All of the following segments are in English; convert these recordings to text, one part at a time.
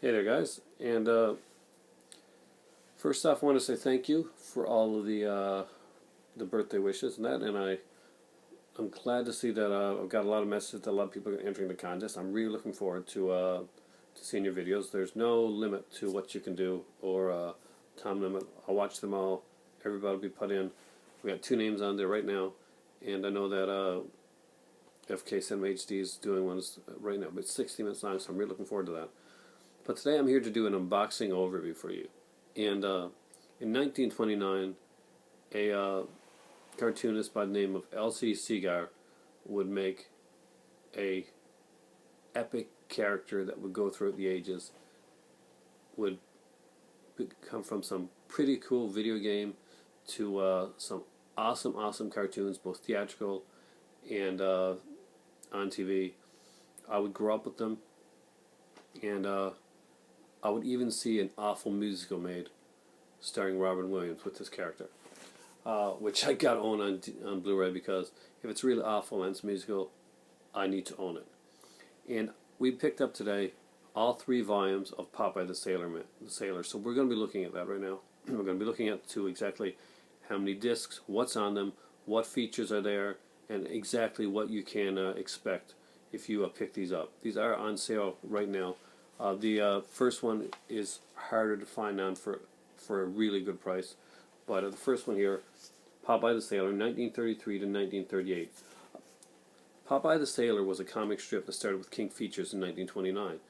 Hey there, guys. And first off, I want to say thank you for all of the birthday wishes and that. And I'm glad to see that I've got a lot of messages that a lot of people are entering the contest. I'm really looking forward to seeing your videos. There's no limit to what you can do or time limit. I'll watch them all. Everybody will be put in. We got 2 names on there right now, and I know that FK Cinema HD is doing ones right now, but it's 60 minutes long, so I'm really looking forward to that. But today I'm here to do an unboxing overview for you. And in 1929, a cartoonist by the name of L.C. Segar would make a epic character that would go throughout the ages. Would come from some pretty cool video game to some awesome cartoons, both theatrical and on TV. I would grow up with them, and I would even see an awful musical made starring Robin Williams with this character, which I got own on Blu-ray, because if it's really awful and it's musical, I need to own it. And we picked up today all 3 volumes of Popeye the Sailor. So we're going to be looking at that right now. We're going to be looking at exactly how many discs, what's on them, what features are there, and exactly what you can expect if you pick these up. These are on sale right now. The first one is harder to find now for a really good price, but the first one here, Popeye the Sailor, 1933 to 1938. Popeye the Sailor was a comic strip that started with King Features in 1929.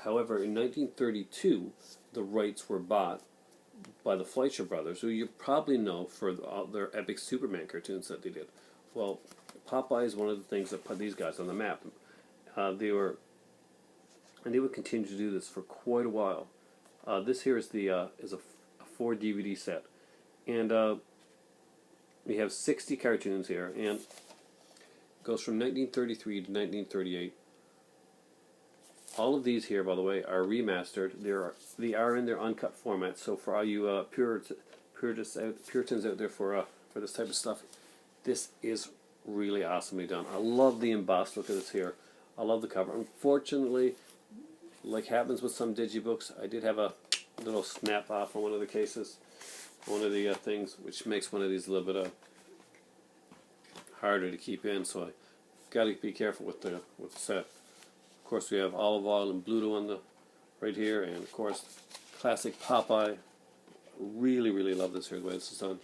However, in 1932, the rights were bought by the Fleischer Brothers, who you probably know for their epic Superman cartoons that they did. Well, Popeye is one of the things that put these guys on the map. They would continue to do this for quite a while. This here is a 4 DVD set, and we have 60 cartoons here, and it goes from 1933 to 1938. All of these here, by the way, are remastered. They are in their uncut format. So for all you Puritans out there for this type of stuff, this is really awesomely done. I love the embossed look of this here. I love the cover. Unfortunately, like happens with some digibooks, I did have a little snap off on one of the cases, one of the things, which makes one of these a little bit harder to keep in. So I got to be careful with the set. Of course, we have olive oil and Bluto on the right here, and of course, classic Popeye. Really love this here, the way this is done.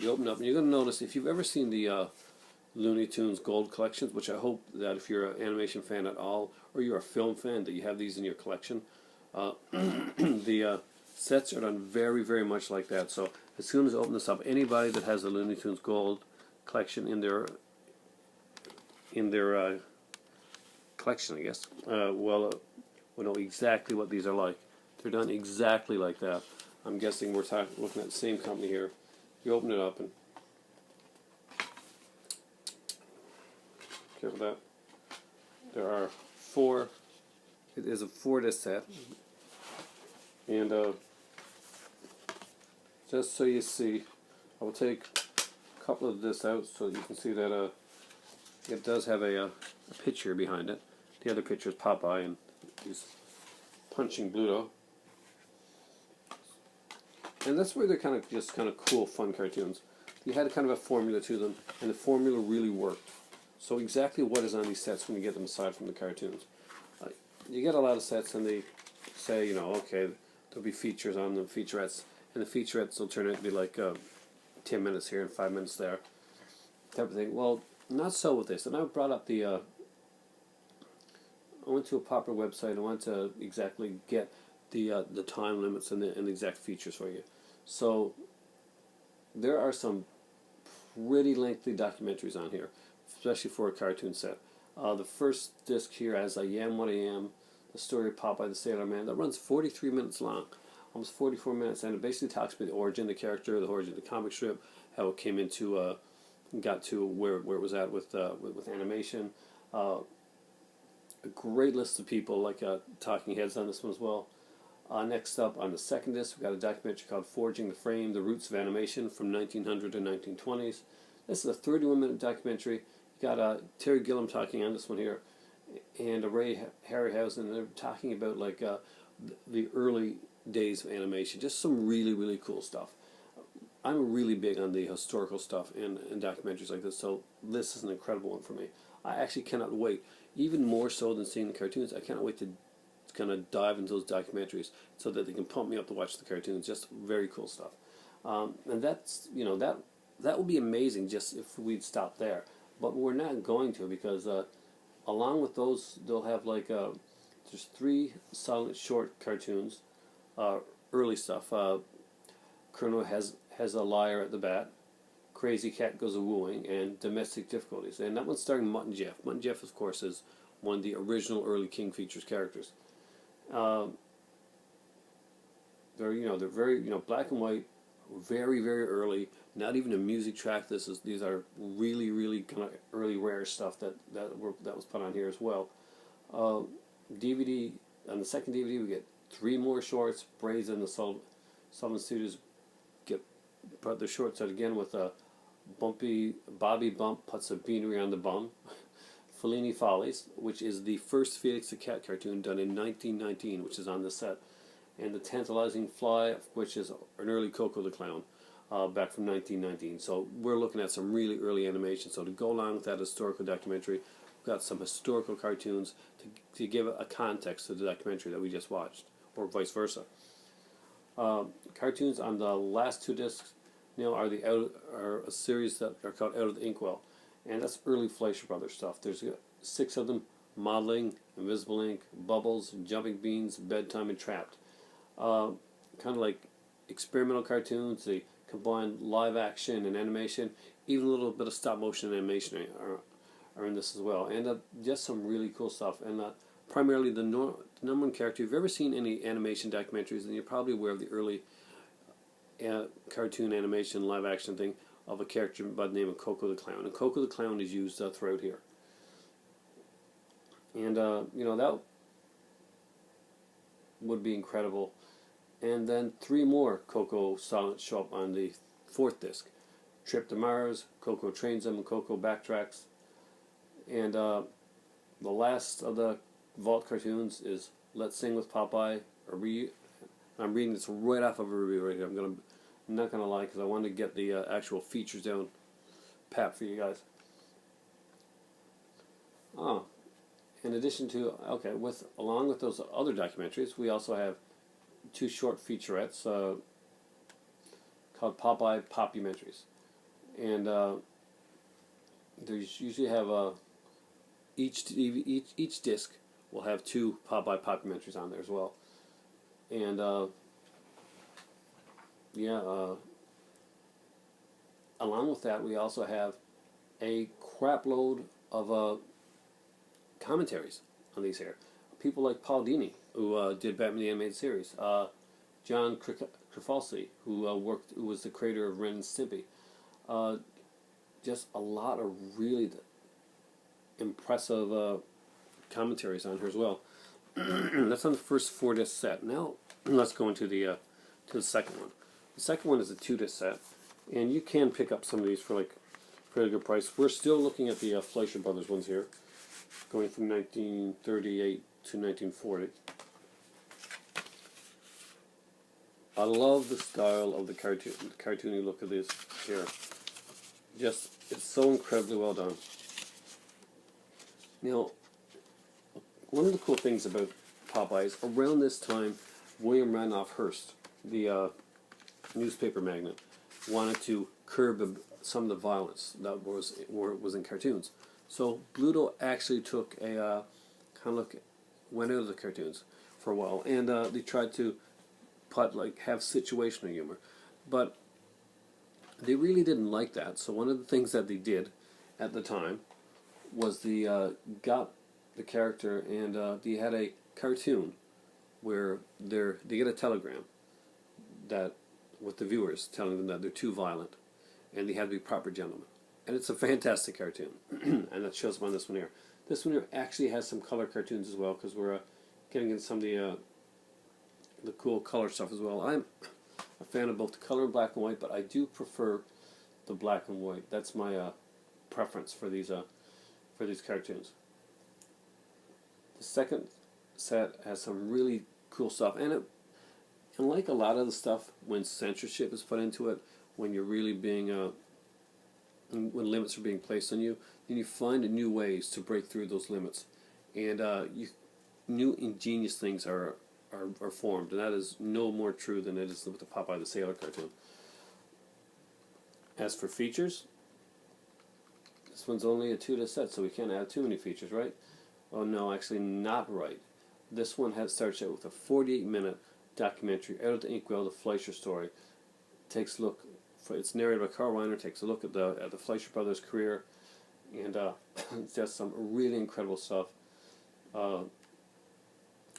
You open up, and you're going to notice, if you've ever seen the Looney Tunes Gold collections, which I hope that if you're an animation fan at all, or you're a film fan, that you have these in your collection. The sets are done very much like that. So as soon as I open this up, anybody that has a Looney Tunes Gold collection in their collection, I guess, will know exactly what these are like. They're done exactly like that. I'm guessing we're looking at the same company here. You open it up, and careful that. There are 4. It is a 4-disc set, and just so you see, I will take a couple of this out so you can see that it does have a picture behind it. The other picture is Popeye, and he's punching Bluto. And that's where they're kind of cool, fun cartoons. You had kind of a formula to them, and the formula really worked. So exactly what is on these sets when you get them aside from the cartoons? You get a lot of sets, and they say, okay, there'll be features on them, featurettes, and the featurettes will turn out to be like 10 minutes here and 5 minutes there, type of thing. Well, not so with this. And I brought up I went to a popular website. I wanted to exactly get the time limits and the exact features for you. So there are some pretty lengthy documentaries on here, especially for a cartoon set. The first disc here has I Am What I Am, the story of Popeye the Sailor Man. That runs 43 minutes long, almost 44 minutes, and it basically talks about the origin of the character, the origin of the comic strip, how it came into, got to where it was at with animation. A great list of people, like talking heads on this one as well. Next up, on the second disc, we've got a documentary called Forging the Frame, The Roots of Animation from 1900 to 1920s. This is a 31-minute documentary. You got Terry Gilliam talking on this one here, and Ray Harryhausen. They're talking about like the early days of animation, just some really cool stuff. I'm really big on the historical stuff and documentaries like this, so this is an incredible one for me. I actually cannot wait, even more so than seeing the cartoons. I cannot wait to kind of dive into those documentaries so that they can pump me up to watch the cartoons. Just very cool stuff, and that's that would be amazing just if we'd stop there. But we're not going to, because along with those, they'll have like there's 3 silent short cartoons, early stuff. Colonel has a liar at the bat, Crazy Cat Goes a Wooing, and Domestic Difficulties. And that one's starring Mutt and Jeff. Mutt and Jeff, of course, is one of the original early King Features characters. They're very black and white, very early. Not even a music track. These are really kind of early rare stuff that was put on here as well. DVD on the second DVD we get 3 more shorts. Brazen and the Sullivan Studios put their shorts out again with a Bobby Bump puts a beanery on the bum. Fellini Follies, which is the first Felix the Cat cartoon done in 1919, which is on the set, and The Tantalizing Fly, which is an early Coco the Clown, back from 1919. So we're looking at some really early animation. So to go along with that historical documentary, we've got some historical cartoons to give a context to the documentary that we just watched, or vice versa. Cartoons on the last 2 discs, are a series that are called Out of the Inkwell, and that's early Fleischer Brothers stuff. There's 6 of them: Modeling, Invisible Ink, Bubbles, Jumping Beans, Bedtime, and Trapped. Kind of like experimental cartoons. They combine live action and animation. Even a little bit of stop motion animation are in this as well, and just some really cool stuff. And primarily the number one character. If you've ever seen any animation documentaries, then you're probably aware of the early cartoon animation live action thing of a character by the name of Coco the Clown. And Coco the Clown is used throughout here. And that would be incredible. And then 3 more Coco silent show up on the 4th disc: Trip to Mars, Coco Trains Them, and Coco Backtracks. And the last of the Vault cartoons is Let's Sing with Popeye. I'm reading this right off of a review right here. I'm not gonna lie, because I wanted to get the actual features down pat for you guys. In addition to along with those other documentaries, we also have 2 short featurettes called Popeye Popumentaries, and they usually have each disc will have 2 Popeye Popumentaries on there as well. And along with that, we also have a crap load of commentaries on these here. People like Paul Dini, who did Batman the Animated Series. John Krafalski, who was the creator of Ren and Stimpy. Just a lot of really impressive commentaries on here as well. That's on the first 4-disc set. Now let's go into the second one. The second one is a 2-disc set, and you can pick up some of these for a pretty good price. We're still looking at the Fleischer Brothers ones here, going from 1938 to 1940. I love the style of the cartoony look of this here. Just, it's so incredibly well done. Now, one of the cool things about Popeye is around this time, William Randolph Hearst, the newspaper magnate, wanted to curb some of the violence that was in cartoons. So Bluto actually took a went out of the cartoons for a while, and they tried to have situational humor, but they really didn't like that. So one of the things that they did at the time was they got the character, and they had a cartoon where they get a telegram that with the viewers telling them that they're too violent and they have to be proper gentlemen. And it's a fantastic cartoon, and that shows up on this one here. This one here actually has some color cartoons as well, because we're getting into some of the cool color stuff as well. I'm a fan of both the color and black and white, but I do prefer the black and white. That's my preference for these cartoons. The second set has some really cool stuff, and like a lot of the stuff, when censorship is put into it, when you're really being when limits are being placed on you, then you find new ways to break through those limits, and new ingenious things are formed, and that is no more true than it is with the Popeye the Sailor cartoon. As for features, this one's only a 2-disc set, so we can't add too many features, right? Oh no, actually not right. This one starts out with a 48-minute documentary out of the inkwell, the Fleischer story. Takes a look. It's narrated by Carl Reiner. Takes a look at the Fleischer Brothers' career, and it's just some really incredible stuff. I'm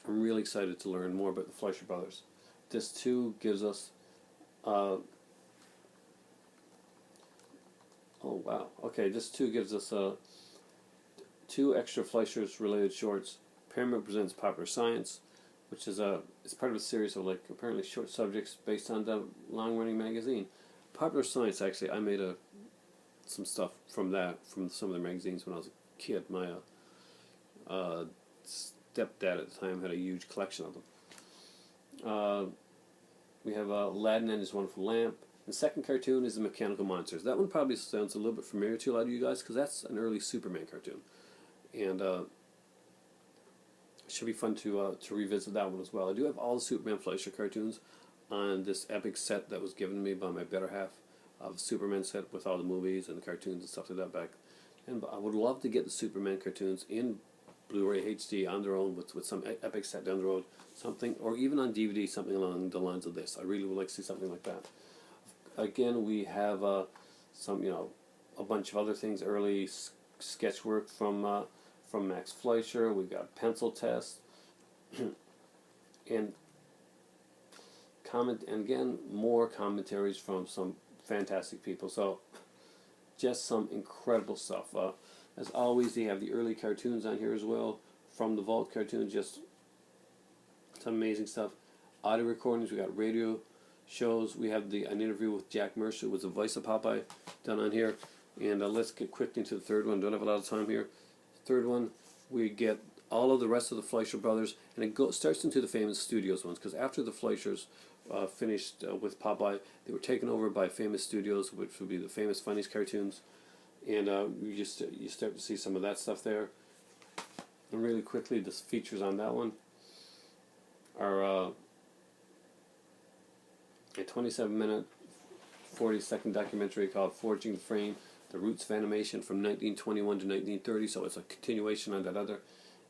really excited to learn more about the Fleischer Brothers. This too gives us. Oh wow. Okay, this too gives us 2 extra Fleischer's related shorts. Paramount presents Popular Science, which is it's part of a series of apparently short subjects based on the long-running magazine. Popular Science, actually, I made some stuff from some of the magazines when I was a kid. My stepdad at the time had a huge collection of them. We have Aladdin and His Wonderful Lamp. The second cartoon is The Mechanical Monsters. That one probably sounds a little bit familiar to a lot of you guys because that's an early Superman cartoon. And it should be fun to revisit that one as well. I do have all the Superman Fleischer cartoons on this epic set that was given to me by my better half of Superman set with all the movies and the cartoons and stuff like that back. And I would love to get the Superman cartoons in Blu-ray HD on their own with some epic set down the road, something, or even on DVD, something along the lines of this. I really would like to see something like that. Again, we have some, a bunch of other things, early sketch work from Max Fleischer. We've got pencil test, and again, more commentaries from some fantastic people. So, just some incredible stuff. As always, they have the early cartoons on here as well from the Vault cartoons. Just some amazing stuff. Audio recordings. We got radio shows. We have an interview with Jack Mercer, who was the voice of Popeye, done on here. And let's get quickly into the third one. Don't have a lot of time here. Third one, we get all of the rest of the Fleischer Brothers, and it starts into the famous studios ones, because after the Fleischers finished with Popeye, they were taken over by famous studios, which would be the famous Funnies cartoons, and you start to see some of that stuff there. And really quickly, the features on that one are a 27-minute, 40-second documentary called Forging the Frame, The Roots of Animation from 1921 to 1930, so it's a continuation on that other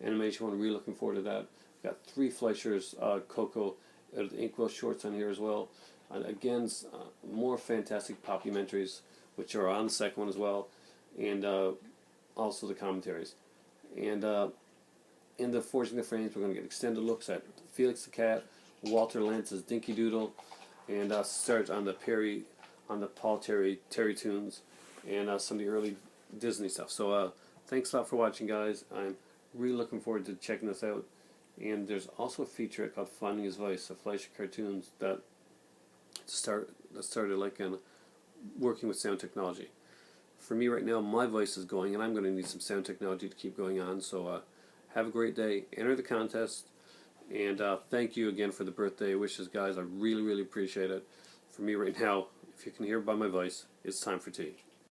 animation one. Really looking forward to that. We've got 3 Fleischer's Coco out of the Inkwell shorts on here as well. And again, more fantastic popumentaries, which are on the second one as well, and also the commentaries. And in the Forging the Frames, we're going to get extended looks at Felix the Cat, Walter Lance's Dinky Doodle, and start on the Paul Terry tunes, and some of the early Disney stuff. So thanks a lot for watching, guys. I'm really looking forward to checking this out. And there's also a feature called Finding His Voice, of Fleischer cartoons that started working with sound technology. For me right now, my voice is going, and I'm going to need some sound technology to keep going on. So have a great day. Enter the contest. And thank you again for the birthday wishes, guys. I really, really appreciate it. For me right now, if you can hear by my voice, it's time for tea.